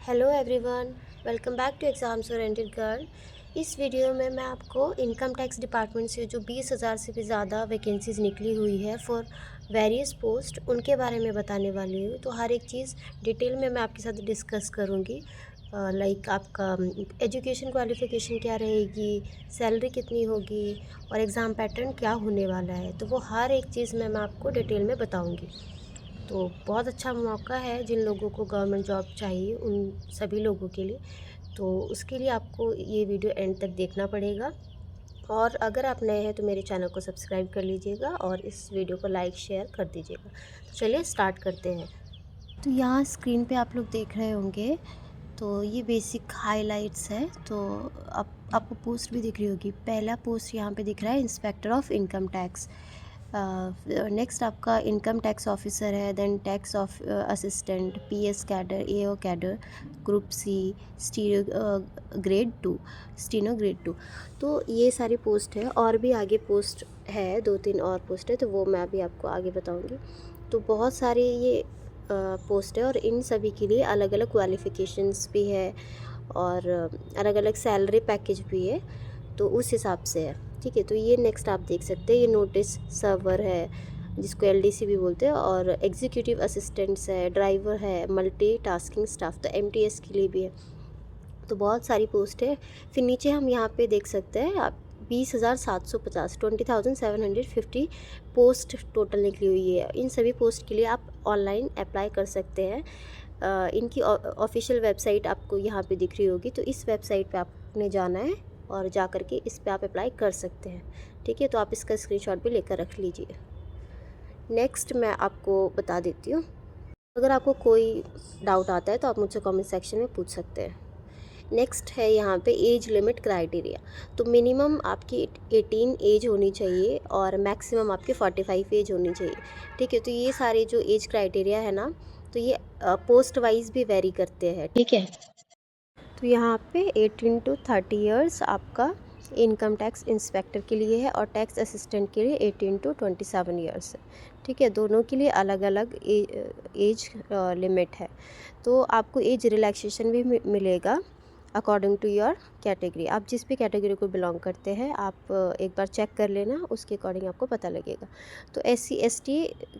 Hello everyone, welcome back to exams oriented girl. इस video में मैं आपको इनकम टैक्स डिपार्टमेंट से जो 20,000 से भी ज़्यादा वैकेंसीज़ निकली हुई है फॉर वेरियस पोस्ट, उनके बारे में बताने वाली हूँ। तो हर एक चीज़ डिटेल में मैं आपके साथ डिस्कस करूँगी। लाइक आपका एजुकेशन क्वालिफ़िकेशन क्या रहेगी, सैलरी कितनी होगी और एग्ज़ाम पैटर्न क्या होने वाला है। तो वो हर एक चीज़ मैं आपको डिटेल में बताऊँगी। तो बहुत अच्छा मौका है जिन लोगों को गवर्नमेंट जॉब चाहिए, उन सभी लोगों के लिए। तो उसके लिए आपको ये वीडियो एंड तक देखना पड़ेगा। और अगर आप नए हैं तो मेरे चैनल को सब्सक्राइब कर लीजिएगा और इस वीडियो को लाइक शेयर कर दीजिएगा। तो चलिए स्टार्ट करते हैं। तो यहाँ स्क्रीन पे आप लोग देख रहे होंगे, तो ये बेसिक हाइलाइट्स है। तो आपको पोस्ट भी दिख रही होगी। पहला पोस्ट यहाँ पे दिख रहा है inspector of income tax. Next आपका इनकम टैक्स ऑफिसर है, then tax of assistant, PS cadre, AO cadre, group C, steno grade 2। तो ये सारी पोस्ट है। और भी आगे पोस्ट है, 2-3 और पोस्ट है, तो वो मैं अभी आपको आगे बताऊंगी। तो बहुत सारे ये पोस्ट है और इन सभी के लिए अलग अलग क्वालिफ़िकेशंस भी है और अलग अलग सैलरी पैकेज भी है। तो उस हिसाब से है, ठीक है। तो ये नेक्स्ट आप देख सकते हैं, ये नोटिस सर्वर है जिसको एलडीसी भी बोलते हैं, और एग्जीक्यूटिव असिस्टेंट्स है, ड्राइवर है, मल्टी टास्किंग स्टाफ, तो एमटीएस के लिए भी है। तो बहुत सारी पोस्ट है। फिर नीचे हम यहाँ पे देख सकते हैं आप 20,750 20,750 पोस्ट टोटल निकली हुई है। इन सभी पोस्ट के लिए आप ऑनलाइन अप्लाई कर सकते हैं। इनकी ऑफिशियल वेबसाइट आपको यहाँ पे दिख रही होगी। तो इस वेबसाइट पे आपने जाना है और जा कर के इस पे आप अप्लाई कर सकते हैं, ठीक है। तो आप इसका स्क्रीनशॉट भी लेकर रख लीजिए। नेक्स्ट मैं आपको बता देती हूँ, अगर आपको कोई डाउट आता है तो आप मुझसे कमेंट सेक्शन में पूछ सकते हैं। नेक्स्ट है यहाँ पे एज लिमिट क्राइटेरिया। तो मिनिमम आपकी 18 एज होनी चाहिए और मैक्सिमम आपकी 45 एज होनी चाहिए, ठीक है। तो ये सारे जो एज क्राइटेरिया है ना, तो ये पोस्ट वाइज भी वेरी करते हैं, ठीक है। तो यहाँ पे 18 to 30 ईयर्स आपका इनकम टैक्स इंस्पेक्टर के लिए है और टैक्स असिस्टेंट के लिए 18 to 27 ईयर्स है, ठीक है। दोनों के लिए अलग अलग एज लिमिट है। तो आपको एज रिलैक्सेशन भी मिलेगा अकॉर्डिंग टू योर कैटेगरी। आप जिस भी कैटेगरी को बिलोंग करते हैं, आप एक बार चेक कर लेना, उसके अकॉर्डिंग आपको पता लगेगा। तो SC ST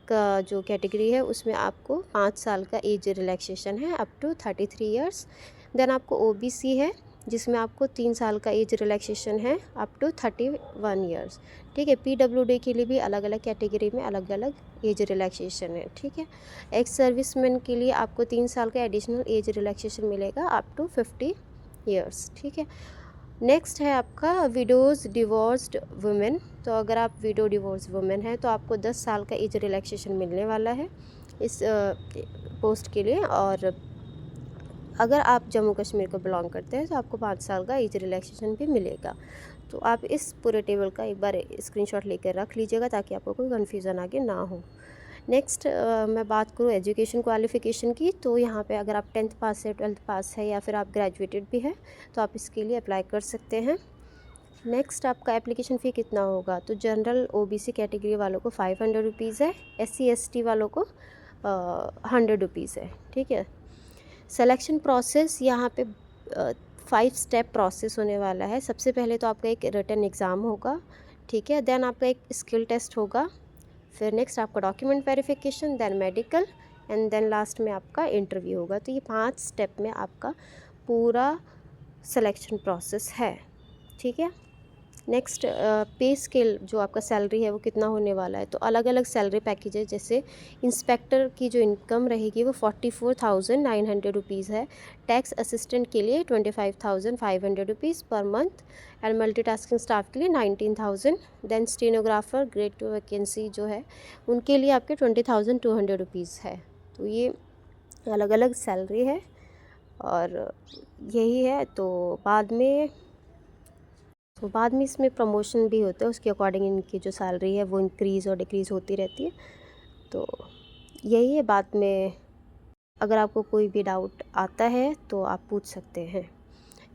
का जो कैटेगरी है उसमें आपको 5 साल का एज रिलैक्सेशन है अप टू 33 ईयर्स। देन आपको OBC है जिसमें आपको 3 साल का एज रिलैक्सेशन है अप टू 31 ईयर्स, ठीक है। PWD के लिए भी अलग अलग कैटेगरी में अलग अलग एज रिलैक्सेशन है, ठीक है। एक्स सर्विसमैन के लिए आपको 3 साल का एडिशनल एज रिलैक्सेशन मिलेगा अप टू 50 ईयर्स, ठीक है। नेक्स्ट है आपका विडोज़ डिवोर्स्ड वुमेन। तो अगर आप विडो डिवोर्स वुमेन हैं तो आपको 10 साल का एज रिलैक्सेशन मिलने वाला है इस पोस्ट के लिए। और अगर आप जम्मू कश्मीर को बिलोंग करते हैं तो आपको 5 साल का एज रिलैक्सेशन भी मिलेगा। तो आप इस पूरे टेबल का एक बार स्क्रीनशॉट लेकर रख लीजिएगा ताकि आपको कोई कन्फ्यूज़न आगे ना हो। नेक्स्ट मैं बात करूँ एजुकेशन क्वालिफ़िकेशन की। तो यहाँ पे अगर आप 10th पास है, 12th पास है या फिर आप ग्रेजुएटेड भी हैं तो आप इसके लिए अप्लाई कर सकते हैं। नेक्स्ट आपका एप्लीकेशन फ़ी कितना होगा। तो जनरल OBC कैटेगरी वालों को 500 रुपीज़ है, SC ST वालों को 100 रुपीज़ है, ठीक है। सिलेक्शन प्रोसेस यहाँ पे 5 स्टेप प्रोसेस होने वाला है। सबसे पहले तो आपका एक रिटन एग्ज़ाम होगा, ठीक है। देन आपका एक स्किल टेस्ट होगा, फिर नेक्स्ट आपका document verification, then medical and then last में आपका इंटरव्यू होगा। तो ये 5 स्टेप में आपका पूरा सिलेक्शन प्रोसेस है, ठीक है। नेक्स्ट पे स्केल जो आपका सैलरी है वो कितना होने वाला है। तो अलग अलग सैलरी पैकेज है, जैसे इंस्पेक्टर की जो इनकम रहेगी वो 44,900 रुपीज़ है। टैक्स असिस्टेंट के लिए 25,500 rupees per month and multitasking staff के लिए 19,000। देन स्टेनोग्राफर ग्रेड 2 वैकेंसी जो है उनके लिए आपके 20,200 रुपीज़ है। तो ये अलग अलग सैलरी है और यही है। तो बाद में इसमें प्रमोशन भी होता है, उसके अकॉर्डिंग इनकी जो सैलरी है वो इंक्रीज़ और डिक्रीज़ होती रहती है। तो यही है। बाद में अगर आपको कोई भी डाउट आता है तो आप पूछ सकते हैं।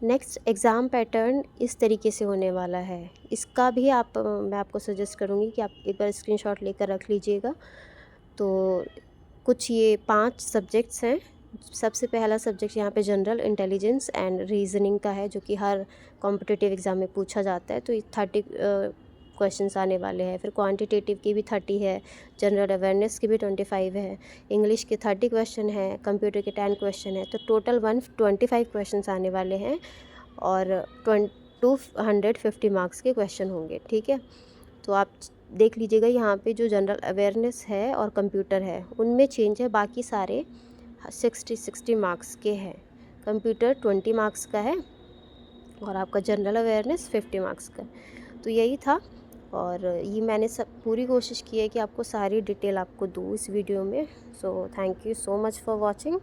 नेक्स्ट एग्ज़ाम पैटर्न इस तरीके से होने वाला है। इसका भी मैं आपको सजेस्ट करूँगी कि आप एक बार स्क्रीनशॉट लेकर रख लीजिएगा। तो कुछ ये 5 सब्जेक्ट्स हैं सबसे पहला सब्जेक्ट यहाँ पे जनरल इंटेलिजेंस एंड रीजनिंग का है, जो कि हर कॉम्पिटिटिव एग्ज़ाम में पूछा जाता है। तो ये 30 क्वेश्चंस आने वाले हैं। फिर क्वांटिटेटिव की भी 30 है, जनरल अवेयरनेस की भी 25 है, इंग्लिश के 30 क्वेश्चन है, कंप्यूटर के 10 क्वेश्चन है। तो टोटल 125 क्वेश्चंस आने वाले हैं और 250 मार्क्स के क्वेश्चन होंगे, ठीक है। तो आप देख लीजिएगा यहाँ पे जो जनरल अवेयरनेस है और कंप्यूटर है उनमें चेंज है, बाकी सारे 60 मार्क्स के हैं। कंप्यूटर 20 मार्क्स का है और आपका जनरल अवेयरनेस 50 मार्क्स का। तो यही था, और ये मैंने सब पूरी कोशिश की है कि आपको सारी डिटेल आपको दूँ इस वीडियो में। So thank you so much for watching.